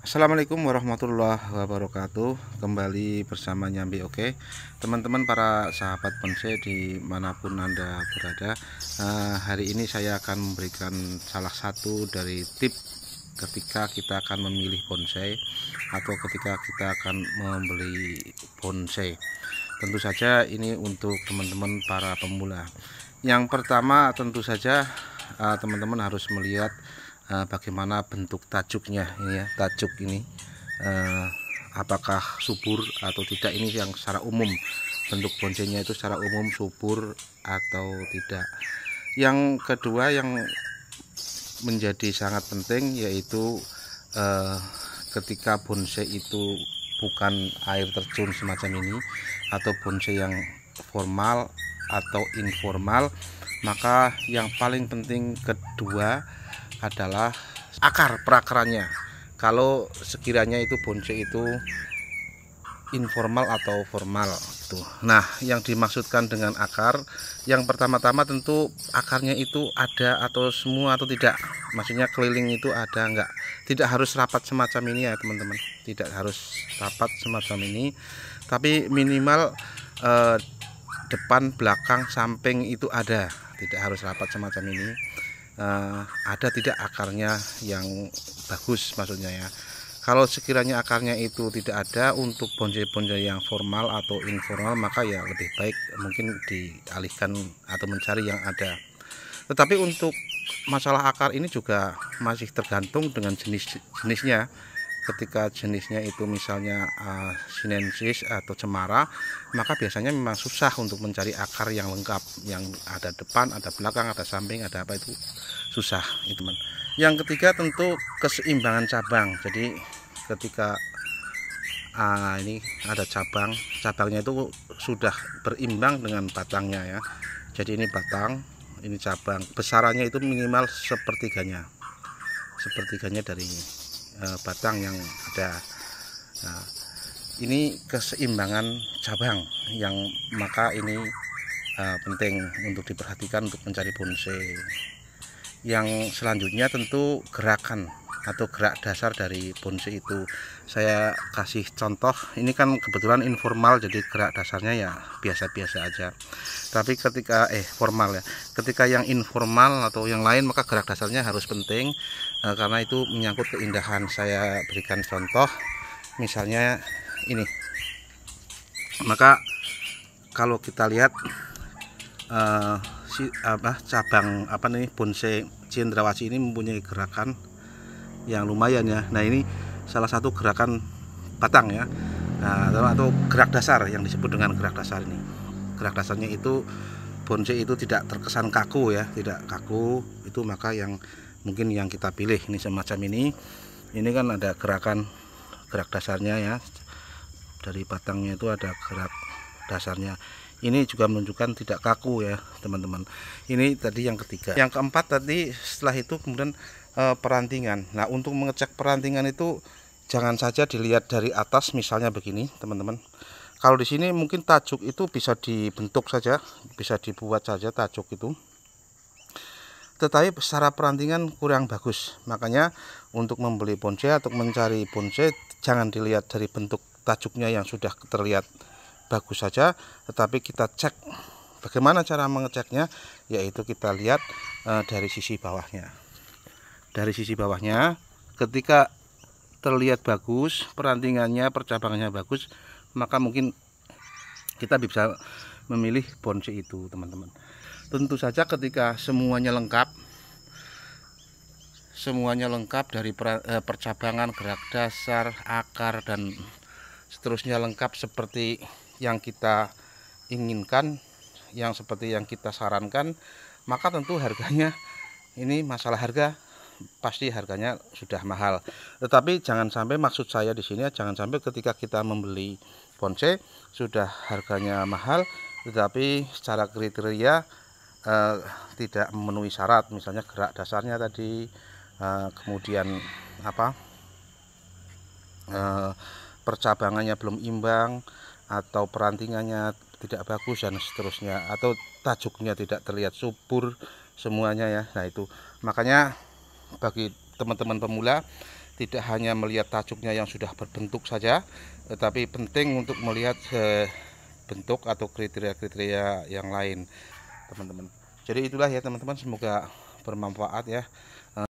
Assalamualaikum warahmatullahi wabarakatuh. Kembali bersama Nyambi. Oke teman-teman, para sahabat bonsai dimanapun Anda berada, hari ini saya akan memberikan salah satu dari tip ketika kita akan memilih bonsai atau ketika kita akan membeli bonsai. Tentu saja ini untuk teman-teman para pemula. Yang pertama tentu saja teman-teman harus melihat bagaimana bentuk tajuknya ini ya. Tajuk ini apakah subur atau tidak, ini yang secara umum. Bentuk bonsainya itu secara umum subur atau tidak. Yang kedua yang menjadi sangat penting yaitu ketika bonsai itu bukan air terjun semacam ini atau bonsai yang formal atau informal, maka yang paling penting kedua adalah perakarannya. Kalau sekiranya itu bonsai itu informal atau formal itu. Nah, yang dimaksudkan dengan akar, yang pertama-tama tentu akarnya itu ada atau semua atau tidak. Maksudnya keliling itu ada enggak. Tidak harus rapat semacam ini ya teman-teman. Tidak harus rapat semacam ini, tapi minimal depan, belakang, samping itu ada. Tidak harus rapat semacam ini. Ada tidak akarnya yang bagus maksudnya ya. Kalau sekiranya akarnya itu tidak ada untuk bonsai-bonsai yang formal atau informal, maka ya lebih baik mungkin dialihkan atau mencari yang ada. Tetapi untuk masalah akar ini juga masih tergantung dengan jenisnya. Ketika jenisnya itu misalnya sinensis atau cemara, maka biasanya memang susah untuk mencari akar yang lengkap, yang ada depan, ada belakang, ada samping, ada apa, itu susah itu teman. Yang ketiga tentu keseimbangan cabang. Jadi ketika ini ada cabangnya itu sudah berimbang dengan batangnya ya. Jadi ini batang, ini cabang, besarannya itu minimal sepertiganya dari batang yang ada. Nah, ini keseimbangan cabang yang maka ini penting untuk diperhatikan untuk mencari bonsai. Yang selanjutnya tentu gerakan atau gerak dasar dari bonsai itu. Saya kasih contoh, ini kan kebetulan informal, jadi gerak dasarnya ya biasa-biasa aja. Tapi ketika formal ya, ketika yang informal atau yang lain, maka gerak dasarnya harus penting karena itu menyangkut keindahan. Saya berikan contoh, misalnya ini. Maka kalau kita lihat cabang bonsai cendrawasih ini mempunyai gerakan yang lumayan ya. Nah, ini salah satu gerakan batang ya. Nah, atau gerak dasar yang disebut dengan gerak dasar ini. Gerak dasarnya itu bonsai itu tidak terkesan kaku ya, tidak kaku itu, maka yang mungkin yang kita pilih ini semacam ini. Ini kan ada gerak dasarnya ya. Dari batangnya itu ada gerak dasarnya. Ini juga menunjukkan tidak kaku ya teman-teman. Ini tadi yang ketiga. Yang keempat tadi, setelah itu kemudian perantingan. Nah, untuk mengecek perantingan itu jangan saja dilihat dari atas misalnya begini teman-teman. Kalau di sini mungkin tajuk itu bisa dibentuk saja, bisa dibuat saja tajuk itu, tetapi secara perantingan kurang bagus. Makanya untuk membeli bonsai atau mencari bonsai, jangan dilihat dari bentuk tajuknya yang sudah terlihat bagus saja, tetapi kita cek bagaimana cara mengeceknya, yaitu kita lihat dari sisi bawahnya. Dari sisi bawahnya, ketika terlihat bagus, perantingannya, percabangannya bagus, maka mungkin kita bisa memilih bonsai itu teman-teman. Tentu saja ketika semuanya lengkap dari percabangan, gerak dasar, akar, dan seterusnya lengkap seperti yang kita inginkan, yang seperti yang kita sarankan, maka tentu harganya, ini masalah harga, pasti harganya sudah mahal. Tetapi jangan sampai, maksud saya di sini jangan sampai ketika kita membeli bonsai sudah harganya mahal, tetapi secara kriteria tidak memenuhi syarat, misalnya gerak dasarnya tadi, kemudian percabangannya belum imbang, atau perantingannya tidak bagus dan seterusnya, atau tajuknya tidak terlihat subur semuanya ya. Nah, itu makanya bagi teman-teman pemula tidak hanya melihat tacuknya yang sudah berbentuk saja, tetapi penting untuk melihat bentuk atau kriteria-kriteria yang lain, teman-teman. Jadi itulah ya teman-teman, semoga bermanfaat ya.